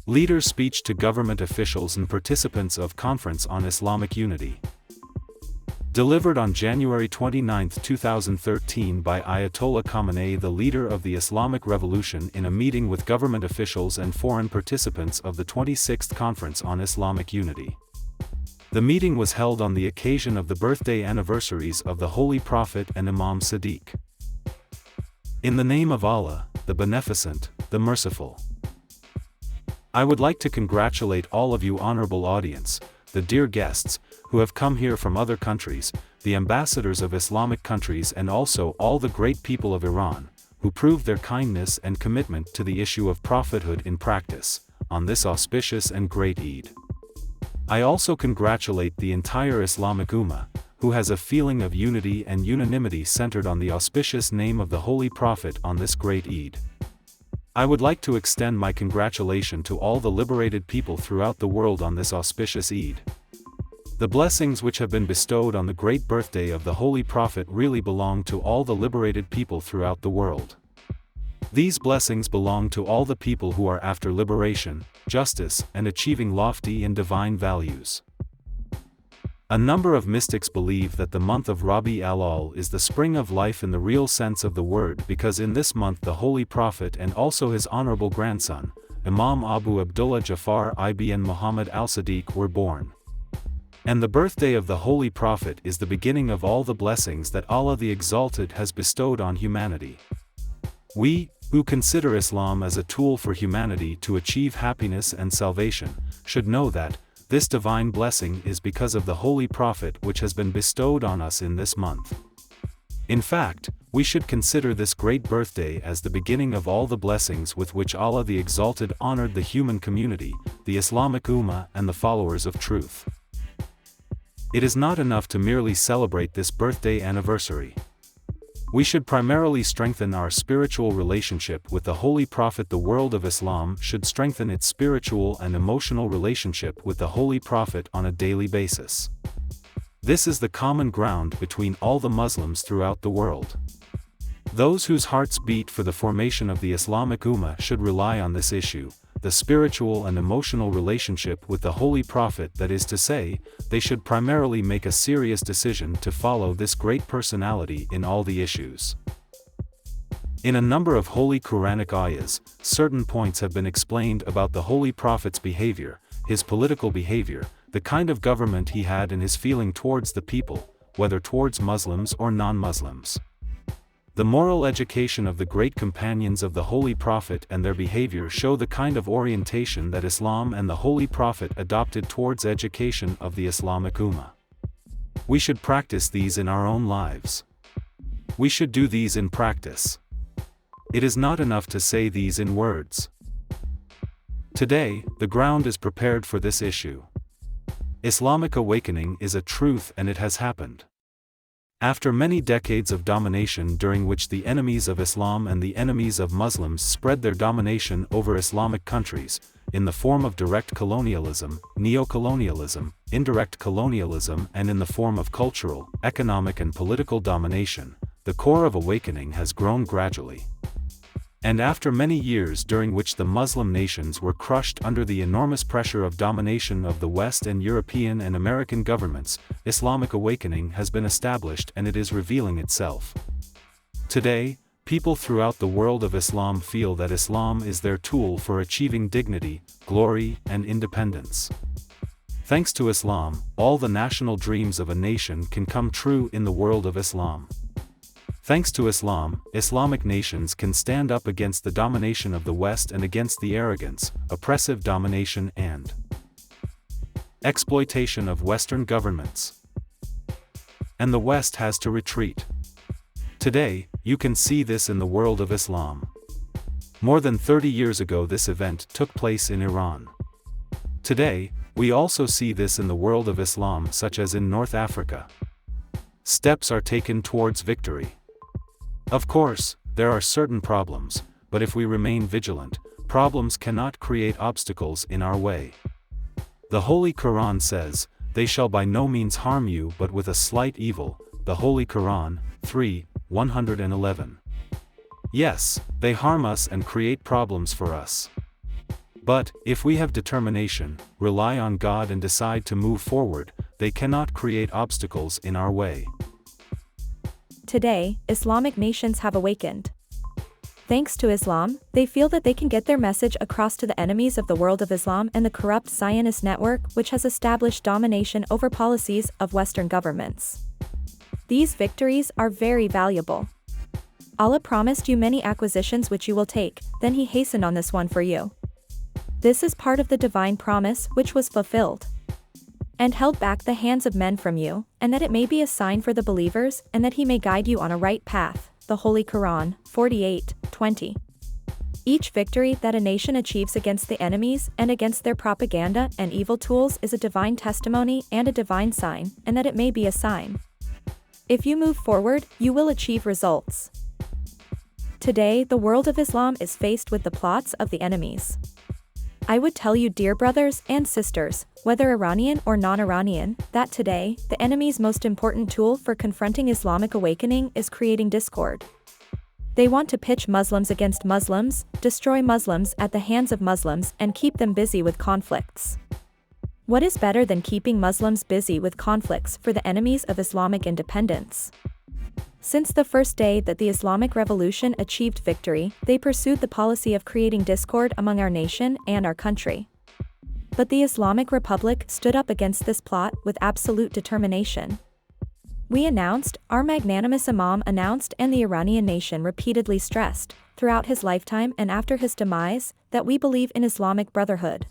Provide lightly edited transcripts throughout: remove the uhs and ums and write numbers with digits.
Leader's speech to government officials and participants of Conference on Islamic Unity. Delivered on January 29, 2013 by Ayatollah Khamenei, the leader of the Islamic Revolution, in a meeting with government officials and foreign participants of the 26th Conference on Islamic Unity. The meeting was held on the occasion of the birthday anniversaries of the Holy Prophet and Imam Sadiq. In the name of Allah, the Beneficent, the Merciful. I would like to congratulate all of you honorable audience, the dear guests, who have come here from other countries, the ambassadors of Islamic countries, and also all the great people of Iran, who proved their kindness and commitment to the issue of prophethood in practice, on this auspicious and great Eid. I also congratulate the entire Islamic Ummah, who has a feeling of unity and unanimity centered on the auspicious name of the Holy Prophet on this great Eid. I would like to extend my congratulation to all the liberated people throughout the world on this auspicious Eid. The blessings which have been bestowed on the great birthday of the Holy Prophet really belong to all the liberated people throughout the world. These blessings belong to all the people who are after liberation, justice, and achieving lofty and divine values. A number of mystics believe that the month of Rabi al-Awwal is the spring of life in the real sense of the word, because in this month the Holy Prophet and also his honorable grandson, Imam Abu Abdullah Jafar ibn Muhammad al-Sadiq, were born. And the birthday of the Holy Prophet is the beginning of all the blessings that Allah the Exalted has bestowed on humanity. We, who consider Islam as a tool for humanity to achieve happiness and salvation, should know that this divine blessing is because of the Holy Prophet which has been bestowed on us in this month. In fact, we should consider this great birthday as the beginning of all the blessings with which Allah the Exalted honored the human community, the Islamic Ummah, and the followers of truth. It is not enough to merely celebrate this birthday anniversary. We should primarily strengthen our spiritual relationship with the Holy Prophet. The world of Islam should strengthen its spiritual and emotional relationship with the Holy Prophet on a daily basis. This is the common ground between all the Muslims throughout the world. Those whose hearts beat for the formation of the Islamic Ummah should rely on this issue, the spiritual and emotional relationship with the Holy Prophet, that is to say, they should primarily make a serious decision to follow this great personality in all the issues. In a number of holy Quranic ayahs, certain points have been explained about the Holy Prophet's behavior, his political behavior, the kind of government he had, and his feeling towards the people, whether towards Muslims or non-Muslims. The moral education of the great companions of the Holy Prophet and their behavior show the kind of orientation that Islam and the Holy Prophet adopted towards education of the Islamic Ummah. We should practice these in our own lives. We should do these in practice. It is not enough to say these in words. Today, the ground is prepared for this issue. Islamic awakening is a truth, and it has happened. After many decades of domination during which the enemies of Islam and the enemies of Muslims spread their domination over Islamic countries, in the form of direct colonialism, neo-colonialism, indirect colonialism, and in the form of cultural, economic and political domination, the core of awakening has grown gradually. And after many years during which the Muslim nations were crushed under the enormous pressure of domination of the West and European and American governments, Islamic awakening has been established, and it is revealing itself. Today, people throughout the world of Islam feel that Islam is their tool for achieving dignity, glory, and independence. Thanks to Islam, all the national dreams of a nation can come true in the world of Islam. Thanks to Islam, Islamic nations can stand up against the domination of the West and against the arrogance, oppressive domination and exploitation of Western governments. And the West has to retreat. Today, you can see this in the world of Islam. More than 30 years ago this event took place in Iran. Today, we also see this in the world of Islam, such as in North Africa. Steps are taken towards victory. Of course, there are certain problems, but if we remain vigilant, problems cannot create obstacles in our way. The Holy Quran says, "They shall by no means harm you but with a slight evil," the Holy Quran, 3:111. Yes, they harm us and create problems for us. But, if we have determination, rely on God and decide to move forward, they cannot create obstacles in our way. Today, Islamic nations have awakened. Thanks to Islam, they feel that they can get their message across to the enemies of the world of Islam and the corrupt Zionist network which has established domination over policies of Western governments. These victories are very valuable. Allah promised you many acquisitions which you will take, then He hastened on this one for you. This is part of the divine promise which was fulfilled and held back the hands of men from you, and that it may be a sign for the believers and that He may guide you on a right path. The Holy Quran, 48:20. Each victory that a nation achieves against the enemies and against their propaganda and evil tools is a divine testimony and a divine sign, and that it may be a sign. If you move forward, you will achieve results. Today, the world of Islam is faced with the plots of the enemies. I would tell you, dear brothers and sisters, whether Iranian or non-Iranian, that today, the enemy's most important tool for confronting Islamic awakening is creating discord. They want to pitch Muslims against Muslims, destroy Muslims at the hands of Muslims, and keep them busy with conflicts. What is better than keeping Muslims busy with conflicts for the enemies of Islamic independence? Since the first day that the Islamic Revolution achieved victory, they pursued the policy of creating discord among our nation and our country. But the Islamic Republic stood up against this plot with absolute determination. We announced, our magnanimous Imam announced, and the Iranian nation repeatedly stressed, throughout his lifetime and after his demise, that we believe in Islamic brotherhood.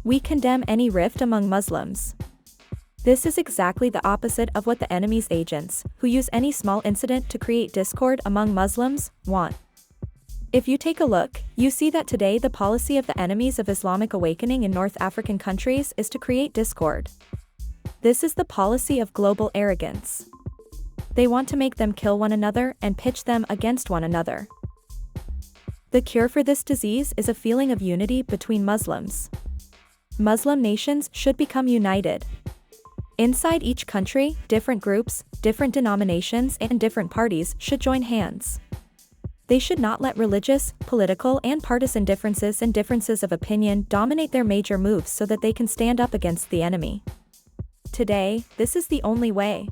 We condemn any rift among Muslims. This is exactly the opposite of what the enemy's agents, who use any small incident to create discord among Muslims, want. If you take a look, you see that today the policy of the enemies of Islamic awakening in North African countries is to create discord. This is the policy of global arrogance. They want to make them kill one another and pitch them against one another. The cure for this disease is a feeling of unity between Muslims. Muslim nations should become united. Inside each country, different groups, different denominations, and different parties should join hands. They should not let religious, political, and partisan differences and differences of opinion dominate their major moves so that they can stand up against the enemy. Today, this is the only way.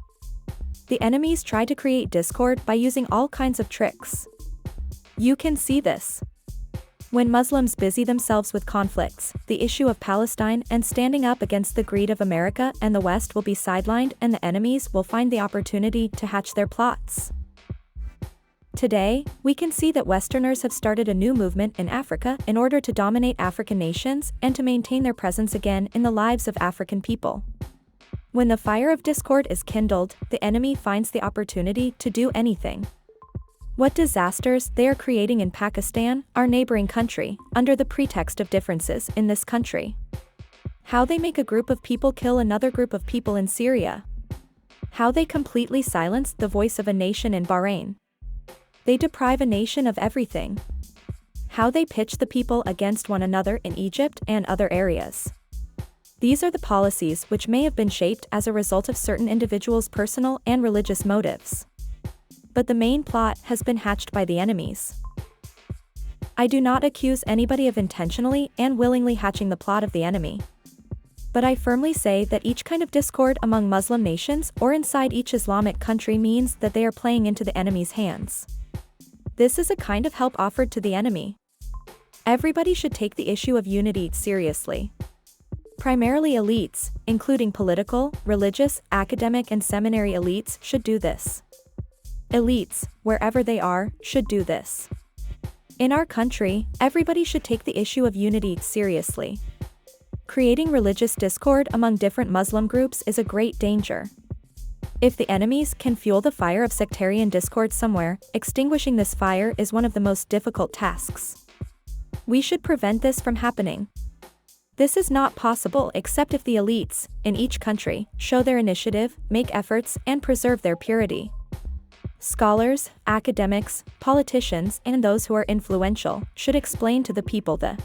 The enemies try to create discord by using all kinds of tricks. You can see this. When Muslims busy themselves with conflicts, the issue of Palestine and standing up against the greed of America and the West will be sidelined, and the enemies will find the opportunity to hatch their plots. Today, we can see that Westerners have started a new movement in Africa in order to dominate African nations and to maintain their presence again in the lives of African people. When the fire of discord is kindled, the enemy finds the opportunity to do anything. What disasters they are creating in Pakistan, our neighboring country, under the pretext of differences in this country. How they make a group of people kill another group of people in Syria. How they completely silence the voice of a nation in Bahrain. They deprive a nation of everything. How they pitch the people against one another in Egypt and other areas. These are the policies which may have been shaped as a result of certain individuals' personal and religious motives. But the main plot has been hatched by the enemies. I do not accuse anybody of intentionally and willingly hatching the plot of the enemy. But I firmly say that each kind of discord among Muslim nations or inside each Islamic country means that they are playing into the enemy's hands. This is a kind of help offered to the enemy. Everybody should take the issue of unity seriously. Primarily elites, including political, religious, academic, and seminary elites, should do this. Elites, wherever they are, should do this. In our country, everybody should take the issue of unity seriously. Creating religious discord among different Muslim groups is a great danger. If the enemies can fuel the fire of sectarian discord somewhere, extinguishing this fire is one of the most difficult tasks. We should prevent this from happening. This is not possible except if the elites, in each country, show their initiative, make efforts, and preserve their purity. Scholars, academics, politicians, and those who are influential should explain to the people the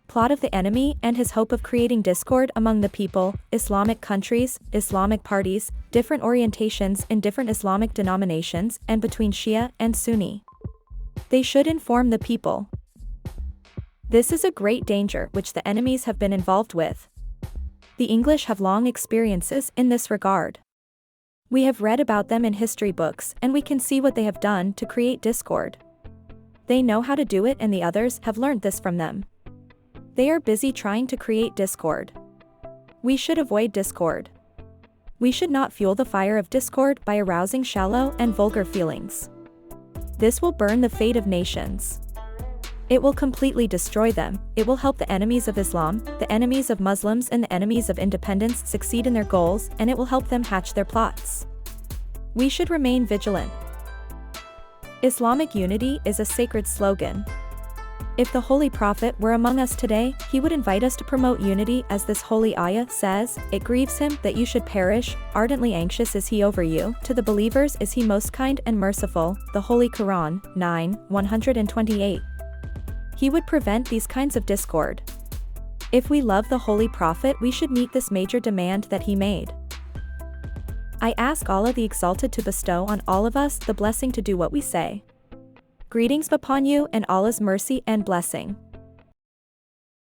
plot of the enemy and his hope of creating discord among the people, Islamic countries, Islamic parties, different orientations in different Islamic denominations, and between Shia and Sunni. They should inform the people. This is a great danger which the enemies have been involved with. The English have long experiences in this regard. We have read about them in history books and we can see what they have done to create discord. They know how to do it and the others have learned this from them. They are busy trying to create discord. We should avoid discord. We should not fuel the fire of discord by arousing shallow and vulgar feelings. This will burn the fate of nations. It will completely destroy them. It will help the enemies of Islam, the enemies of Muslims and the enemies of independence succeed in their goals, and it will help them hatch their plots. We should remain vigilant. Islamic unity is a sacred slogan. If the Holy Prophet were among us today, he would invite us to promote unity as this holy ayah says, "It grieves him that you should perish, ardently anxious is he over you, to the believers is he most kind and merciful," the Holy Quran, 9:128. He would prevent these kinds of discord. If we love the Holy Prophet, we should meet this major demand that he made. I ask Allah the Exalted to bestow on all of us the blessing to do what we say. Greetings upon you and Allah's mercy and blessing.